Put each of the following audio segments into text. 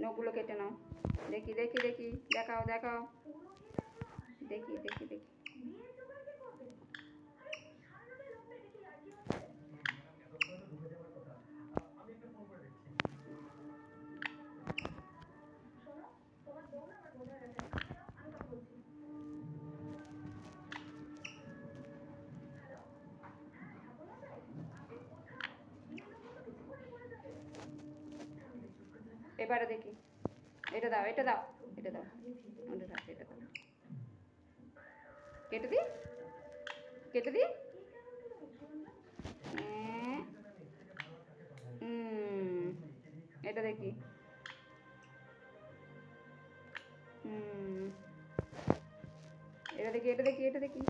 নখগুলো কেটে নাও। দেখি দেখি দেখি, দেখাও দেখাও, দেখি দেখি দেখি। এবারে দেখি, এটা দাও এটা দাও এটা দাও, আমাদের হাতে এটা দাও, কেটে দি কেটে দি। এটা দেখি, এটা দেখি এটা দেখি এটা দেখি।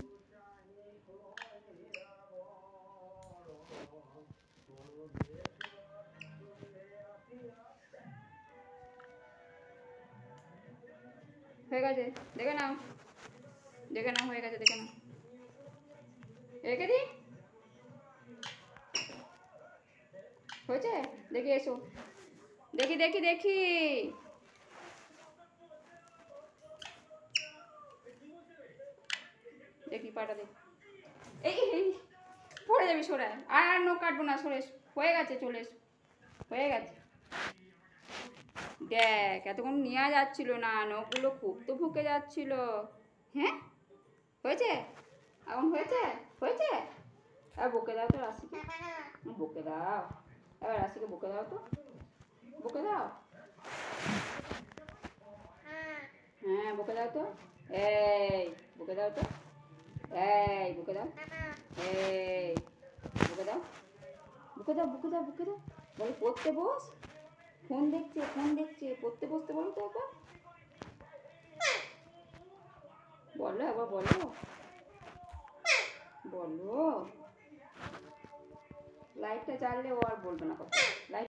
হয়ে গেছে, দেখে নাও দেখে নাও, হয়ে গেছে দেখে নাও। রেখে দি, হয়েছে? দেখি এসো, দেখি দেখি দেখি। দেখি পাটা দেখি। এই পড়ে যাবি, সরায়। আর নখ কাটবো না, সরে এসো। হয়ে গেছে, চলে এসো, হয়ে গেছে। দেখ, এতক্ষণ নেওয়া যাচ্ছিল না, নখগুলো খুব তো ফুকে যাচ্ছিল। হ্যাঁ, হয়েছে? এখন হয়েছে? হয়েছে? আর বকে দাও তো রাশিকে, বকে দাও, এবার রাশিকে বকে দাও তো, বকে দাও। হ্যাঁ, বকে দাও তো, এই বকে দাও তো, এই বকে দাও, এই বকে দাও, বকে দাও বকে দাও বকে দাও। বলে পড়তে বস, ফোন দেখছে ফোন দেখছে, পড়তে বসতে বলো তো একবার, বলো একবার বলো, বলো। লাইটটা জ্বাললে ও আর বলবে না কথা। লাইট